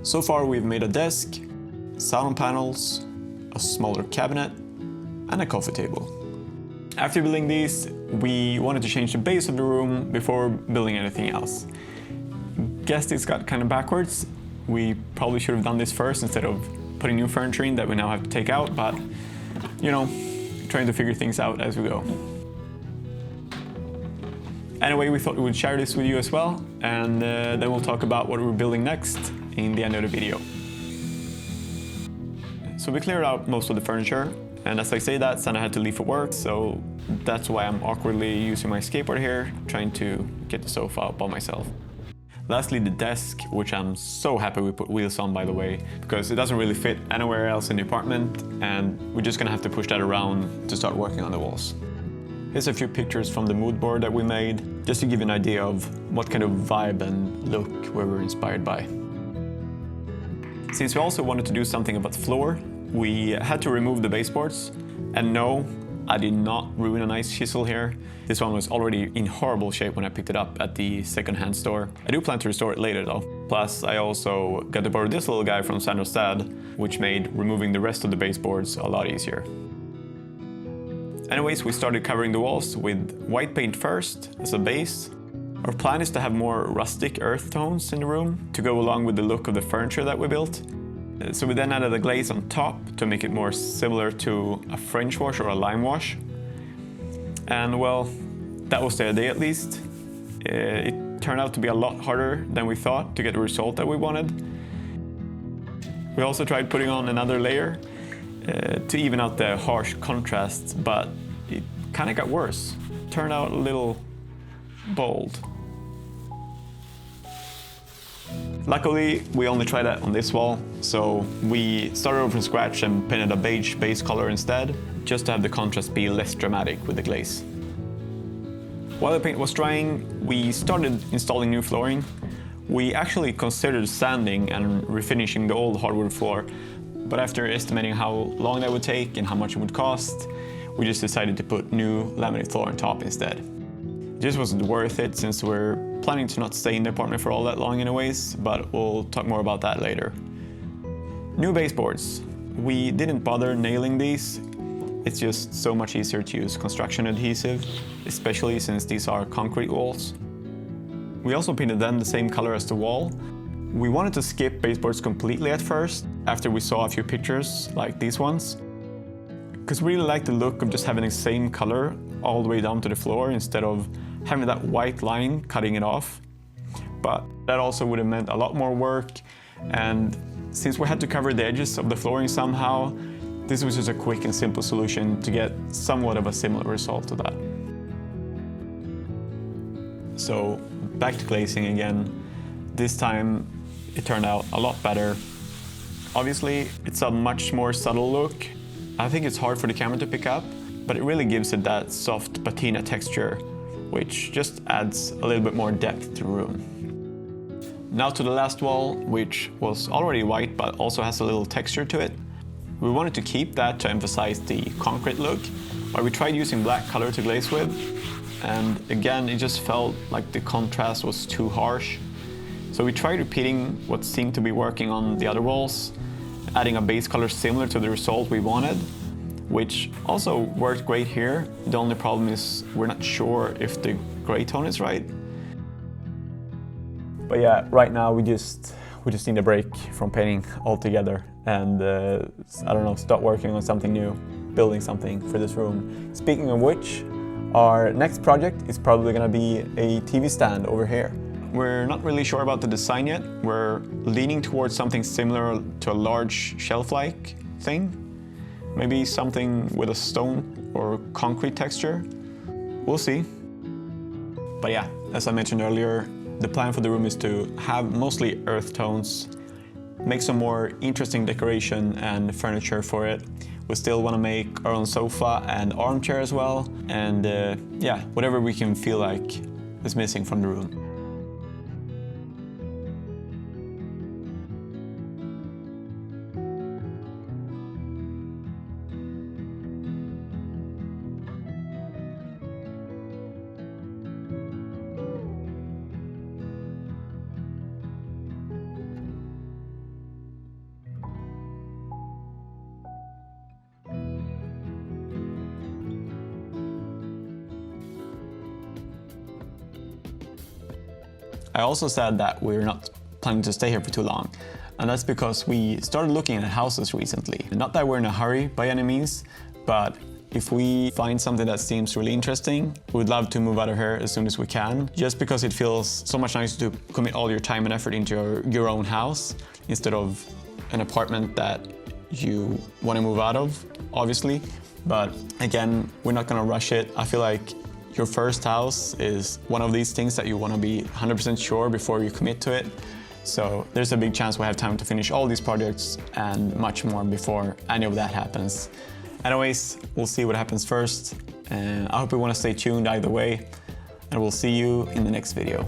So far we've made a desk, sound panels, a smaller cabinet, and a coffee table. After building these, we wanted to change the base of the room before building anything else. Guess this got kind of backwards. We probably should have done this first instead of putting new furniture in that we now have to take out, but you know, trying to figure things out as we go. Anyway, we thought we would share this with you as well, and then we'll talk about what we're building next in the end of the video. So we cleared out most of the furniture, and as I say that, Santa had to leave for work, so that's why I'm awkwardly using my skateboard here, trying to get the sofa up by myself. Lastly, the desk, which I'm so happy we put wheels on, by the way, because it doesn't really fit anywhere else in the apartment, and we're just gonna have to push that around to start working on the walls. Here's a few pictures from the mood board that we made, just to give you an idea of what kind of vibe and look we were inspired by. Since we also wanted to do something about the floor, we had to remove the baseboards. And no, I did not ruin a nice chisel here. This one was already in horrible shape when I picked it up at the second-hand store. I do plan to restore it later though. Plus, I also got to borrow this little guy from Sandro Stad, which made removing the rest of the baseboards a lot easier. Anyways, we started covering the walls with white paint first as a base. Our plan is to have more rustic earth tones in the room to go along with the look of the furniture that we built. So we then added a glaze on top to make it more similar to a French wash or a lime wash. And well, that was the idea at least. It turned out to be a lot harder than we thought to get the result that we wanted. We also tried putting on another layer to even out the harsh contrasts, but it kind of got worse. Turned out a little bold. Luckily, we only tried that on this wall, so we started over from scratch and painted a beige base color instead, just to have the contrast be less dramatic with the glaze. While the paint was drying, we started installing new flooring. We actually considered sanding and refinishing the old hardwood floor, but after estimating how long that would take and how much it would cost, we just decided to put new laminate floor on top instead. It just wasn't worth it since we're planning to not stay in the apartment for all that long anyways, but we'll talk more about that later. New baseboards. We didn't bother nailing these. It's just so much easier to use construction adhesive, especially since these are concrete walls. We also painted them the same color as the wall. We wanted to skip baseboards completely at first, after we saw a few pictures like these ones, because we really like the look of just having the same color all the way down to the floor instead of having that white line cutting it off. But that also would have meant a lot more work, and since we had to cover the edges of the flooring somehow, this was just a quick and simple solution to get somewhat of a similar result to that. So back to glazing again. This time it turned out a lot better. Obviously, it's a much more subtle look. I think it's hard for the camera to pick up, but it really gives it that soft patina texture, which just adds a little bit more depth to the room. Now to the last wall, which was already white but also has a little texture to it. We wanted to keep that to emphasize the concrete look, but we tried using black color to glaze with, and again it just felt like the contrast was too harsh. So we tried repeating what seemed to be working on the other walls, adding a base color similar to the result we wanted, which also worked great here. The only problem is we're not sure if the gray tone is right. But yeah, right now we just need a break from painting altogether and I don't know, start working on something new, building something for this room. Speaking of which, our next project is probably gonna be a TV stand over here. We're not really sure about the design yet. We're leaning towards something similar to a large shelf-like thing. Maybe something with a stone or concrete texture. We'll see. But yeah, as I mentioned earlier, the plan for the room is to have mostly earth tones, make some more interesting decoration and furniture for it. We still want to make our own sofa and armchair as well. And yeah, whatever we can feel like is missing from the room. I also said that we're not planning to stay here for too long. And that's because we started looking at houses recently. Not that we're in a hurry by any means, but if we find something that seems really interesting, we'd love to move out of here as soon as we can, just because it feels so much nicer to commit all your time and effort into your own house instead of an apartment that you want to move out of, obviously. But again, we're not gonna rush it. I feel like your first house is one of these things that you want to be 100% sure before you commit to it. So there's a big chance we have time to finish all these projects and much more before any of that happens. Anyways, we'll see what happens first. And I hope you want to stay tuned either way. And we'll see you in the next video.